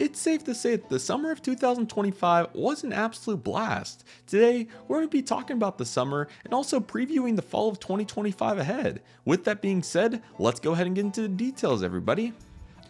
It's safe to say that the summer of 2025 was an absolute blast. Today, we're going to be talking about the summer and also previewing the fall of 2025 ahead. With that being said, let's go ahead and get into the details, everybody.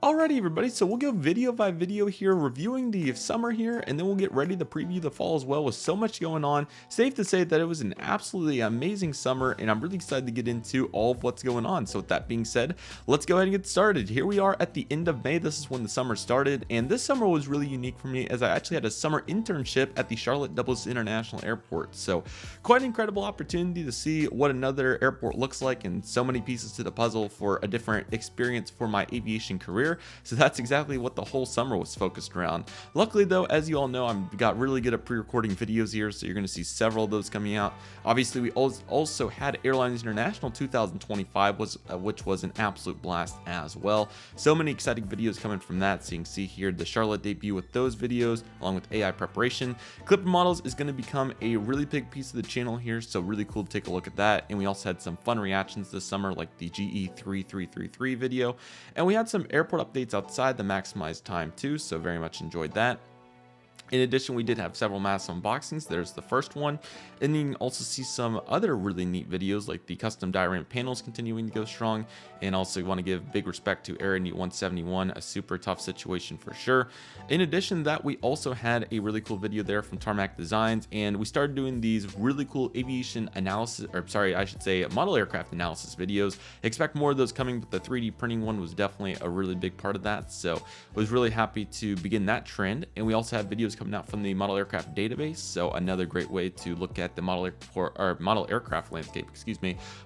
Alrighty everybody, so we'll go video by video here, reviewing the summer here, and then we'll get ready to preview the fall as well with so much going on. Safe to say that it was an absolutely amazing summer, and I'm really excited to get into all of what's going on. So with that being said, let's go ahead and get started. Here we are at the end of May. This is when the summer started, and this summer was really unique for me as I actually had a summer internship at the Charlotte Douglas International Airport. So quite an incredible opportunity to see what another airport looks like, and so many pieces to the puzzle for a different experience for my aviation career. So that's exactly what the whole summer was focused around. Luckily though, as you all know, I got really good at pre-recording videos here, so you're going to see several of those coming out. Obviously, we also had Airlines International 2025, which was an absolute blast as well. So many exciting videos coming from that. So you can see here the Charlotte debut with those videos, along with AI preparation. Clipper models is going to become a really big piece of the channel here, so really cool to take a look at that. And we also had some fun reactions this summer, like the GE3333 video, and we had some airport updates outside the maximized time too, so very much enjoyed that. In addition, we did have several massive unboxings. There's the first one, and you can also see some other really neat videos like the custom diorama panels continuing to go strong, and also want to give big respect to Air 171, a super tough situation for sure. In addition to that, we also had a really cool video there from Tarmac Designs, and we started doing these really cool aviation analysis, or sorry, I should say model aircraft analysis videos. Expect more of those coming, but the 3D printing one was definitely a really big part of that, so I was really happy to begin that trend. And we also have videos coming out from the model aircraft database, so another great way to look at the model aircraft landscape,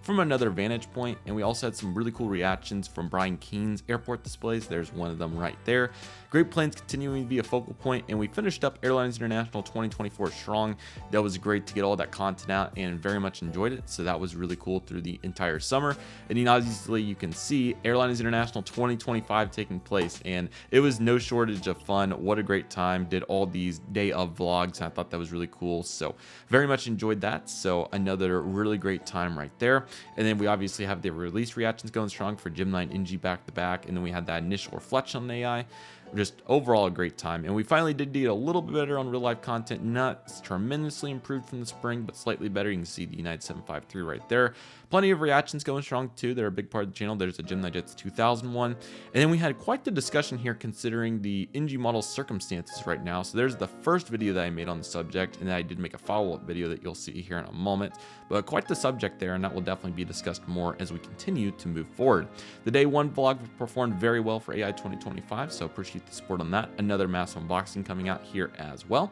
from another vantage point. And we also had some really cool reactions from Brian Keene's airport displays. There's one of them right there. Great planes continuing to be a focal point, and we finished up Airlines International 2024 strong. That was great to get all that content out, and very much enjoyed it. So that was really cool through the entire summer. And obviously you can see Airlines International 2025 taking place, and it was no shortage of fun. What a great time. Did all these day of vlogs. I thought that was really cool, so very much enjoyed that. So another really great time right there. And then we obviously have the release reactions going strong for Gemini and NG back to back, and then we had that initial reflection on AI. Just overall a great time. And we finally did get a little bit better on real life content, not tremendously improved from the spring, but slightly better. You can see the United 753 right there. Plenty of reactions going strong too. They're a big part of the channel. There's a GeminiJets 2001. And then we had quite the discussion here considering the NG model circumstances right now. So there's the first video that I made on the subject, and then I did make a follow-up video that you'll see here in a moment. But quite the subject there, and that will definitely be discussed more as we continue to move forward. The day one vlog performed very well for AI 2025, so appreciate the support on that. Another massive unboxing coming out here as well.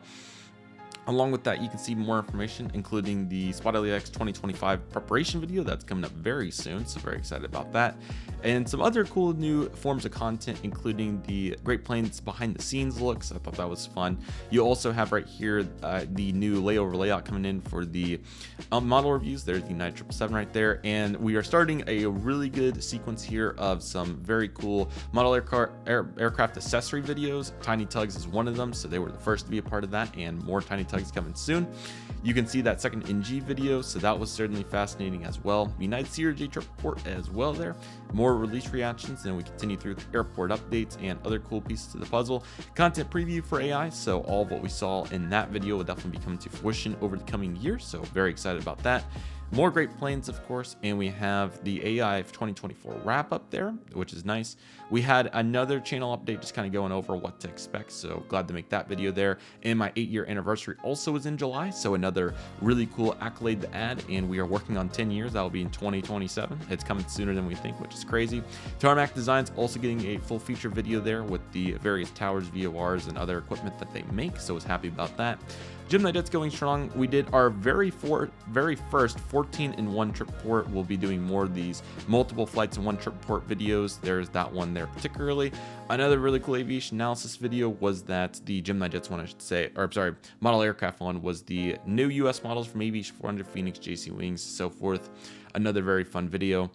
Along with that, you can see more information, including the Spot LAX 2025 preparation video that's coming up very soon, so very excited about that. And some other cool new forms of content, including the Great Planes behind the scenes looks. I thought that was fun. You also have right here the new layover layout coming in for the model reviews. There's the United 777 right there, and we are starting a really good sequence here of some very cool model aircraft accessory videos. Tiny Tugs is one of them, so they were the first to be a part of that, and more Tiny Tugs coming soon. You can see that second NG video, so that was certainly fascinating as well. United CRJ trip report as well there. More release reactions, and we continue through the airport updates and other cool pieces to the puzzle. Content preview for AI, so all of what we saw in that video will definitely be coming to fruition over the coming year, so very excited about that. More great planes, of course, and we have the AI 2024 wrap up there, which is nice. We had another channel update just kind of going over what to expect, so glad to make that video there. And my 8-year anniversary also was in July, so another really cool accolade to add, and we are working on 10 years. That will be in 2027. It's coming sooner than we think, which is crazy. Tarmac Designs also getting a full feature video there with the various towers, VORs, and other equipment that they make, so I was happy about that. GeminiJets going strong. We did our very first 14-in-1 trip port. We'll be doing more of these multiple flights in one trip port videos. There's that one there particularly. Another really cool aviation analysis video was that the GeminiJets one, I should say, or I'm sorry, model aircraft one was the new US models from Aviation 400, Phoenix, JC Wings, so forth. Another very fun video.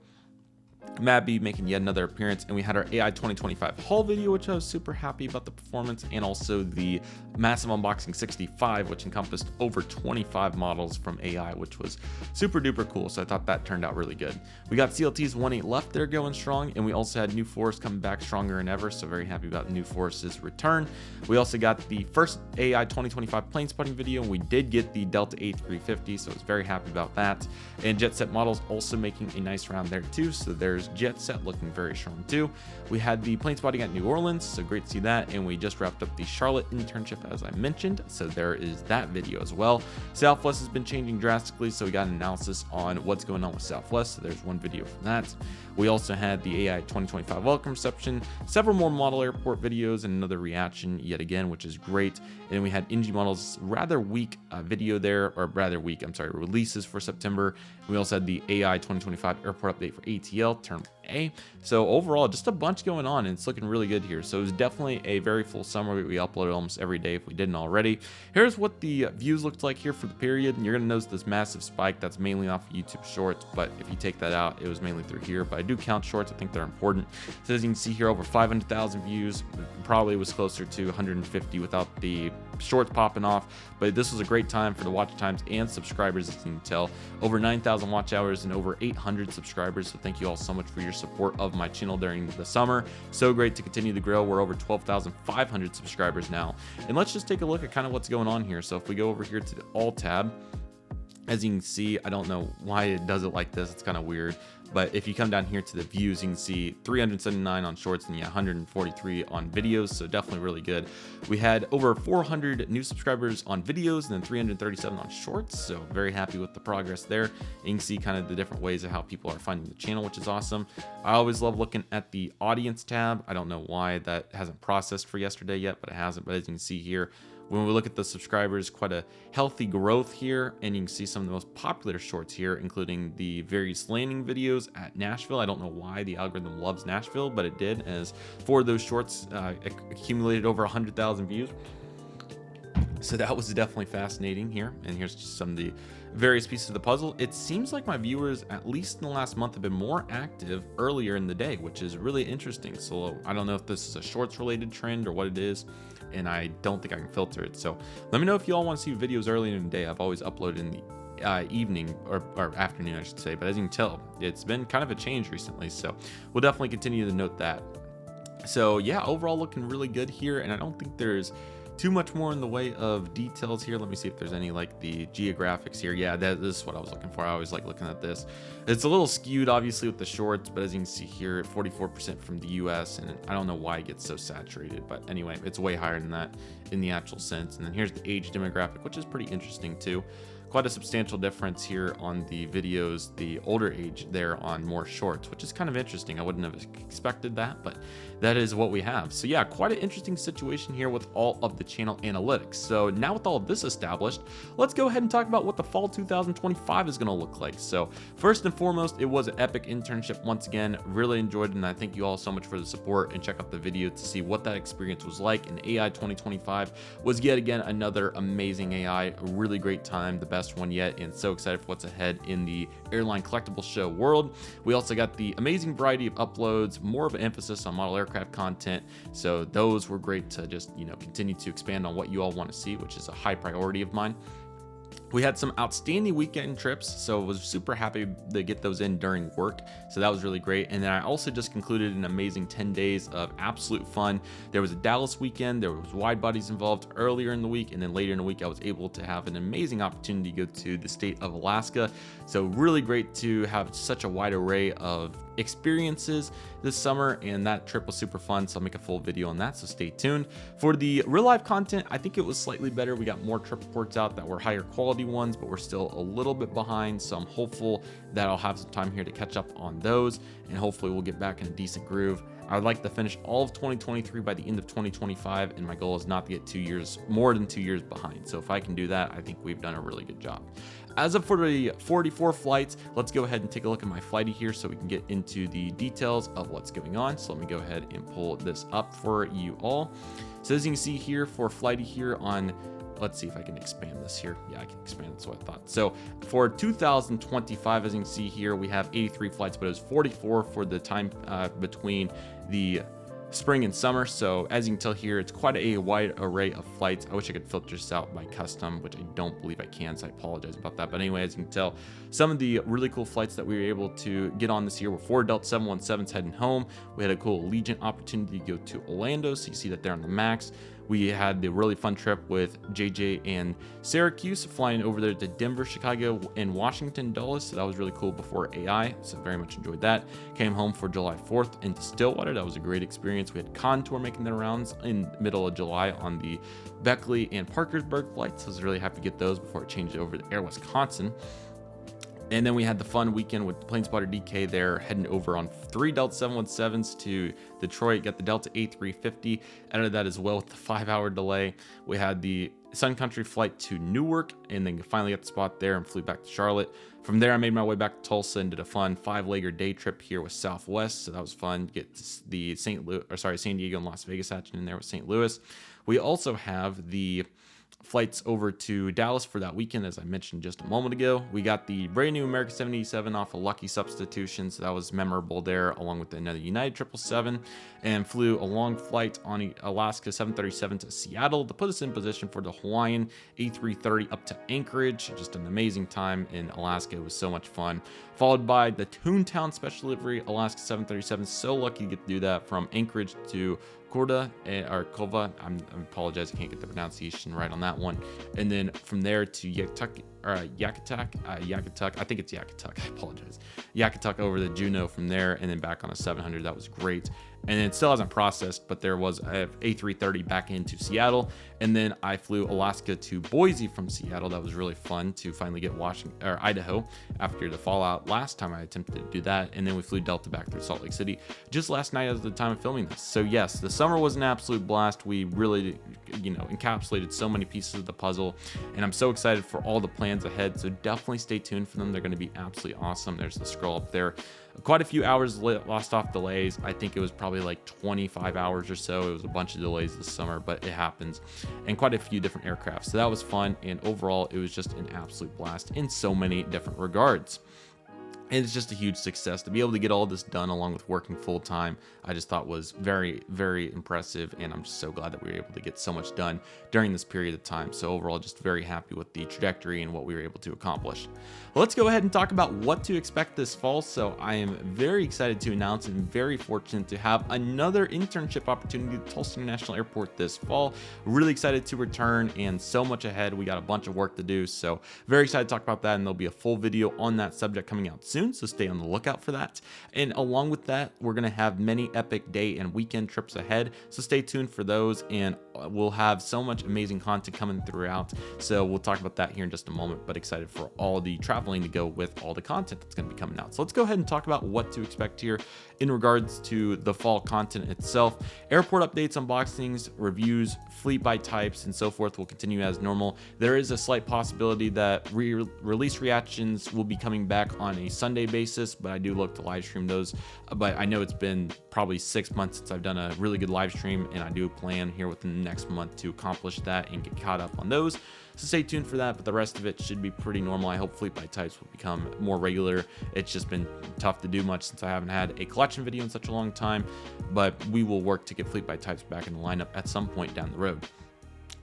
Mabby making yet another appearance, and we had our AI 2025 haul video, which I was super happy about the performance, and also the massive unboxing 65, which encompassed over 25 models from AI, which was super duper cool. So I thought that turned out really good. We got CLT's 1.8 left there going strong, and we also had New Forest coming back stronger than ever. So very happy about New Forest's return. We also got the first AI 2025 plane spotting video, and we did get the Delta A350, so I was very happy about that. And Jet Set models also making a nice round there too. So there's Jet Set looking very strong too. We had the plane spotting at New Orleans, so great to see that. And we just wrapped up the Charlotte internship, as I mentioned, so there is that video as well. Southwest has been changing drastically, so we got an analysis on what's going on with Southwest, so there's one video for that. We also had the AI 2025 welcome reception, several more model airport videos, and another reaction yet again, which is great. And we had NG models rather weak video there, or rather weak, I'm sorry, releases for September. We also had the AI 2025 airport update for ATL Term A. So overall, just a bunch going on, and it's looking really good here. So it was definitely a very full summer. We uploaded almost every day if we didn't already. Here's what the views looked like here for the period, and you're gonna notice this massive spike. That's mainly off of YouTube Shorts, but if you take that out, it was mainly through here. But I do count Shorts. I think they're important. So as you can see here, over 500,000 views. Probably was closer to 150 without the Shorts popping off, but this was a great time for the watch times and subscribers, as you can tell. Over 9,000 watch hours and over 800 subscribers. So thank you all so much for your support of my channel during the summer. So great to continue to grow. We're over 12,500 subscribers now. And let's just take a look at kind of what's going on here. So if we go over here to the All tab, as you can see, I don't know why it does it like this. It's kind of weird. But if you come down here to the views, you can see 379 on Shorts and 143 on videos. So definitely really good. We had over 400 new subscribers on videos and then 337 on Shorts. So very happy with the progress there. And you can see kind of the different ways of how people are finding the channel, which is awesome. I always love looking at the audience tab. I don't know why that hasn't processed for yesterday yet, but it hasn't. But as you can see here, when we look at the subscribers, quite a healthy growth here, and you can see some of the most popular Shorts here, including the various landing videos at Nashville. I don't know why the algorithm loves Nashville, but it did, as 4 of those Shorts accumulated over 100,000 views. So that was definitely fascinating here. And here's just some of the various pieces of the puzzle. It seems like my viewers, at least in the last month, have been more active earlier in the day, which is really interesting. So I don't know if this is a Shorts related trend or what it is, and I don't think I can filter it. So let me know if you all want to see videos earlier in the day. I've always uploaded in the evening or afternoon, I should say. But as you can tell, it's been kind of a change recently. So we'll definitely continue to note that. So yeah, overall looking really good here. And I don't think there's too much more in the way of details here. Let me see if there's any like the geographics here. Yeah, this is what I was looking for. I always like looking at this. It's a little skewed obviously with the Shorts, but as you can see here, 44% from the US, and I don't know why it gets so saturated, but anyway, it's way higher than that in the actual sense. And then here's the age demographic, which is pretty interesting too. Quite a substantial difference here on the videos, the older age there on more Shorts, which is kind of interesting. I wouldn't have expected that, but that is what we have. So yeah, quite an interesting situation here with all of the channel analytics. So now with all of this established, let's go ahead and talk about what the fall 2025 is going to look like. So first and foremost, it was an epic internship once again. Really enjoyed it, and I thank you all so much for the support, and check out the video to see what that experience was like. And AI 2025 was yet again another amazing AI, a really great time, the best one yet, and so excited for what's ahead in the airline collectible show world. We also got the amazing variety of uploads, more of an emphasis on model aircraft content, so those were great to just continue to expand on what you all want to see, which is a high priority of mine. We had some outstanding weekend trips, so I was super happy to get those in during work. So that was really great. And then I also just concluded an amazing 10 days of absolute fun. There was a Dallas weekend, there was wide bodies involved earlier in the week, and then later in the week I was able to have an amazing opportunity to go to the state of Alaska. So really great to have such a wide array of experiences this summer, and that trip was super fun. So I'll make a full video on that, so stay tuned. For the real life content, I think it was slightly better. We got more trip reports out that were higher quality ones, but we're still a little bit behind, so I'm hopeful that I'll have some time here to catch up on those, and hopefully we'll get back in a decent groove. I would like to finish all of 2023 by the end of 2025, and my goal is not to get more than 2 years behind. So if I can do that, I think we've done a really good job. As of for the 44 flights, let's go ahead and take a look at my flighty here so we can get into the details of what's going on. So let me go ahead and pull this up for you all. So as you can see here for flighty here on let's see if I can expand this here. Yeah, I can expand it. That's what I thought. So for 2025, as you can see here, we have 83 flights, but it was 44 for the time between the spring and summer. So as you can tell here, it's quite a wide array of flights. I wish I could filter this out by custom, which I don't believe I can, so I apologize about that. But anyway, as you can tell, some of the really cool flights that we were able to get on this year were 4 Delta 717s heading home. We had a cool Allegiant opportunity to go to Orlando, so you see that there on the Max. We had the really fun trip with JJ and Syracuse, flying over there to Denver, Chicago, and Washington, Dulles. So that was really cool before AI. So very much enjoyed that. Came home for July 4th into Stillwater. That was a great experience. We had Contour making their rounds in the middle of July on the Beckley and Parkersburg flights. So I was really happy to get those before it changed over to Air Wisconsin. And then we had the fun weekend with Plane Spotter DK there, heading over on 3 Delta 717s to Detroit. Got the Delta A350 out of that as well with the 5-hour delay. We had the Sun Country flight to Newark, and then finally got the spot there and flew back to Charlotte. From there, I made my way back to Tulsa and did a fun 5-legger day trip here with Southwest. So that was fun. Get the San Diego and Las Vegas action in there with St. Louis. We also have the flights over to Dallas for that weekend, as I mentioned just a moment ago. We got the brand new American 787 off a lucky substitution, so that was memorable there, along with another United 777, and flew a long flight on Alaska 737 to Seattle to put us in position for the Hawaiian A330 up to Anchorage. Just an amazing time in Alaska. It was so much fun. Followed by the Toontown special delivery Alaska 737. So lucky to get to do that from Anchorage to Kova. I apologize, I can't get the pronunciation right on that one. And then from there to Yakutuk. I think it's Yakutuk. I apologize. Yakutuk over the Juneau from there, and then back on a 700. That was great. And it still hasn't processed, but there was a A330 back into Seattle, and then I flew Alaska to Boise from Seattle. That was really fun to finally get Idaho after the fallout last time I attempted to do that. And then we flew Delta back through Salt Lake City just last night at the time of filming this. So yes, the summer was an absolute blast. We really, encapsulated so many pieces of the puzzle, and I'm so excited for all the plans ahead. So definitely stay tuned for them. They're going to be absolutely awesome. There's the scroll up there. Quite a few hours lost off delays. I think it was probably like 25 hours or so. It was a bunch of delays this summer, but it happens. And quite a few different aircraft. So that was fun. And overall, it was just an absolute blast in so many different regards. And it's just a huge success to be able to get all this done along with working full time. I just thought was very, very impressive. And I'm just so glad that we were able to get so much done during this period of time. So overall, just very happy with the trajectory and what we were able to accomplish. Let's go ahead and talk about what to expect this fall. So I am very excited to announce and very fortunate to have another internship opportunity at Tulsa International Airport this fall. Really excited to return and so much ahead. We got a bunch of work to do. So very excited to talk about that. And there'll be a full video on that subject coming out soon. So stay on the lookout for that. And along with that, we're going to have many epic day and weekend trips ahead. So stay tuned for those, and we'll have so much amazing content coming throughout. So we'll talk about that here in just a moment, but excited for all the traveling to go with all the content that's going to be coming out. So let's go ahead and talk about what to expect here in regards to the fall content itself. Airport updates, unboxings, reviews, fleet by types, and so forth will continue as normal. There is a slight possibility that release reactions will be coming back on a Sunday basis, but I do look to live stream those. But I know it's been probably 6 months since I've done a really good live stream, and I do plan here within the next month to accomplish that and get caught up on those. So stay tuned for that, but the rest of it should be pretty normal. I hope fleet by types will become more regular. It's just been tough to do much since I haven't had a collection video in such a long time, but we will work to get fleet by types back in the lineup at some point down the road.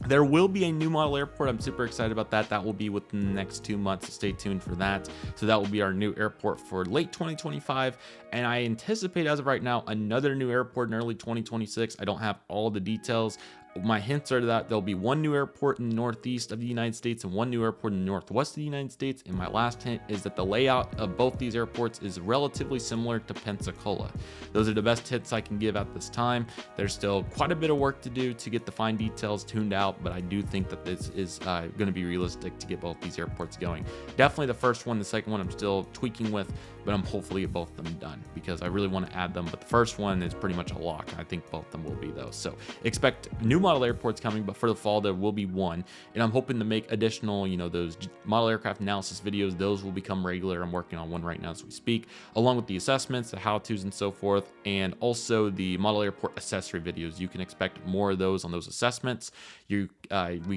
There will be a new model airport. I'm super excited about that. That will be within the next 2 months, so stay tuned for that. So that will be our new airport for late 2025, and I anticipate as of right now another new airport in early 2026. I don't have all the details. My hints are that there'll be one new airport in the northeast of the United States and one new airport in the northwest of the United States. And my last hint is that the layout of both these airports is relatively similar to Pensacola. Those are the best hits I can give at this time. There's still quite a bit of work to do to get the fine details tuned out, but I do think that this is going to be realistic to get both these airports going. Definitely the first one. The second one I'm still tweaking with, but I'm hopefully get both of them done because I really want to add them. But the first one is pretty much a lock. I think both of them will be though. So expect new model airports coming, but for the fall there will be one, and I'm hoping to make additional, those model aircraft analysis videos. Those will become regular. I'm working on one right now as we speak, along with the assessments, the how-tos, and so forth, and also the model airport accessory videos. You can expect more of those on those assessments. We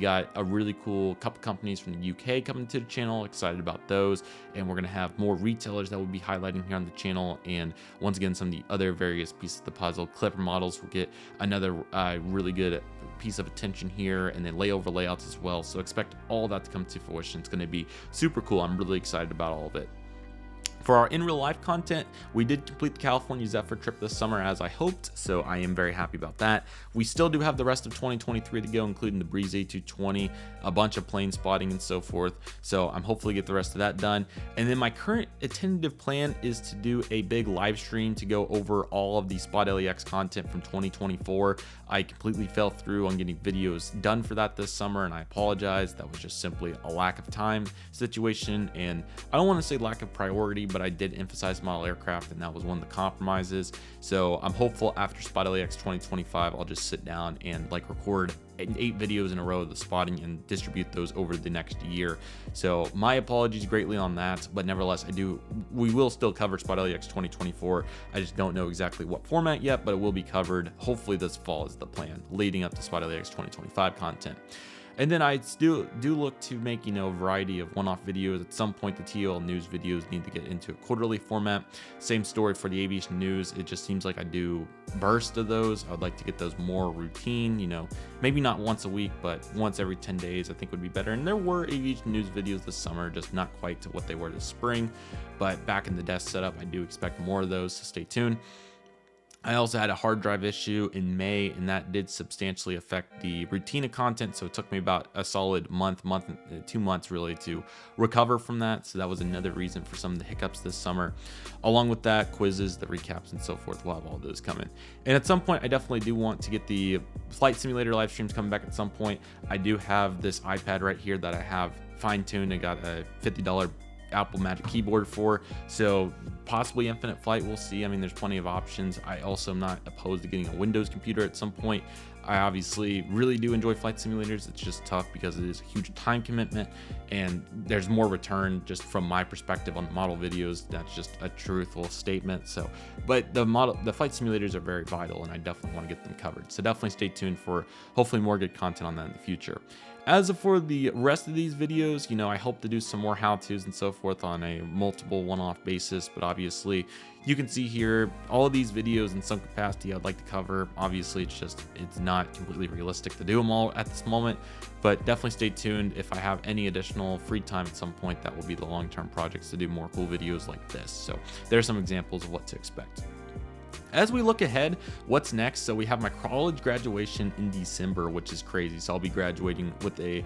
got a really cool couple companies from the UK coming to the channel. Excited about those, and we're gonna have more retailers that we'll be highlighting here on the channel. And once again, some of the other various pieces of the puzzle. Clipper models will get another really good piece of attention here, and then layover layouts as well. So expect all that to come to fruition. It's going to be super cool. I'm really excited about all of it. For our in real life content, we did complete the California Zephyr trip this summer as I hoped, so I am very happy about that. We still do have the rest of 2023 to go, including the Breeze A220, a bunch of plane spotting and so forth, so I'm hopefully get the rest of that done. And then my current tentative plan is to do a big live stream to go over all of the Spot LEX content from 2024. I completely fell through on getting videos done for that this summer, and I apologize. That was just simply a lack of time situation, and I don't want to say lack of priority, but I did emphasize model aircraft, and that was one of the compromises. So I'm hopeful after Spot LEX 2025, I'll just sit down and record 8 videos in a row of the spotting and distribute those over the next year. So my apologies greatly on that, but nevertheless, we will still cover Spot LEX 2024. I just don't know exactly what format yet, but it will be covered hopefully this fall is the plan, leading up to Spot LEX 2025 content. And then I still do look to make, a variety of one-off videos. At some point, the TOL news videos need to get into a quarterly format. Same story for the aviation news. It just seems like I do bursts of those. I would like to get those more routine, maybe not once a week, but once every 10 days, I think would be better. And there were aviation news videos this summer, just not quite to what they were this spring. But back in the desk setup, I do expect more of those, so stay tuned. I also had a hard drive issue in May, and that did substantially affect the routine of content. So it took me about a solid month, 2 months really to recover from that. So that was another reason for some of the hiccups this summer. Along with that, quizzes, the recaps, and so forth. We'll have all those coming. And at some point, I definitely do want to get the flight simulator live streams coming back at some point. I do have this iPad right here that I have fine-tuned. I got a $50 Apple Magic Keyboard for, so possibly infinite flight, we'll see. I mean, there's plenty of options. I also am not opposed to getting a Windows computer at some point. I obviously really do enjoy flight simulators. It's just tough because it is a huge time commitment, and there's more return just from my perspective on the model videos. That's just a truthful statement. So, but the flight simulators are very vital, and I definitely want to get them covered. So definitely stay tuned for hopefully more good content on that in the future. As for the rest of these videos, I hope to do some more how-tos and so forth on a multiple one-off basis, but obviously you can see here all of these videos in some capacity I'd like to cover. Obviously it's not completely realistic to do them all at this moment, but definitely stay tuned. If I have any additional free time at some point, that will be the long-term projects to do more cool videos like this. So there's some examples of what to expect. As we look ahead, what's next? So we have my college graduation in December, which is crazy. So I'll be graduating with a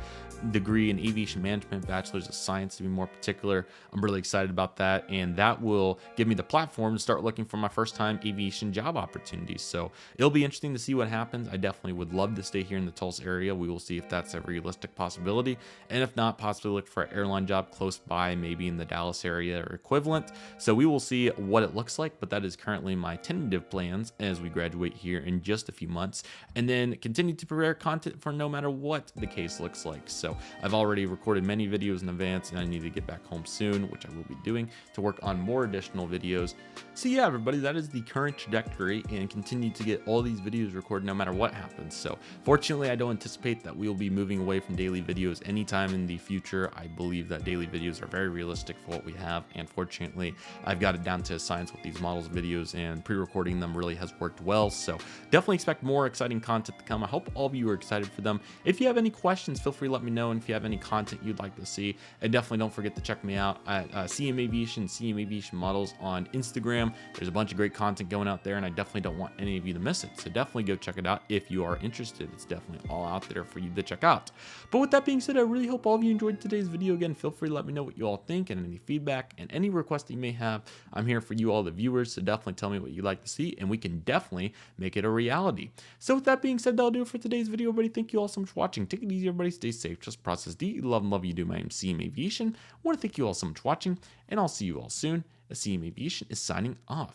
degree in aviation management, bachelor's of science to be more particular. I'm really excited about that, and that will give me the platform to start looking for my first time aviation job opportunities. So it'll be interesting to see what happens. I definitely would love to stay here in the Tulsa area. We will see if that's a realistic possibility, and if not, possibly look for an airline job close by, maybe in the Dallas area or equivalent. So we will see what it looks like, but that is currently my tentative plans as we graduate here in just a few months, and then continue to prepare content for no matter what the case looks like. So I've already recorded many videos in advance, and I need to get back home soon, which I will be doing to work on more additional videos. So yeah, everybody, that is the current trajectory, and continue to get all these videos recorded no matter what happens. So fortunately, I don't anticipate that we will be moving away from daily videos anytime in the future. I believe that daily videos are very realistic for what we have, and fortunately, I've got it down to a science with these models videos, and pre-recording them really has worked well. So definitely expect more exciting content to come. I hope all of you are excited for them. If you have any questions, feel free to let me know, and if you have any content you'd like to see, and definitely don't forget to check me out at CM Aviation, CM Aviation Models on Instagram. There's a bunch of great content going out there, and I definitely don't want any of you to miss it. So definitely go check it out if you are interested. It's definitely all out there for you to check out. But with that being said, I really hope all of you enjoyed today's video. Again, feel free to let me know what you all think, and any feedback and any requests that you may have. I'm here for you all, the viewers, so definitely tell me what you'd like to see, and we can definitely make it a reality. So with that being said, that'll do it for today's video, everybody. Thank you all so much for watching. Take it easy, everybody. Stay safe. Just process D. Love and love you do. My name is CM Aviation. I want to thank you all so much for watching, and I'll see you all soon. CM Aviation is signing off.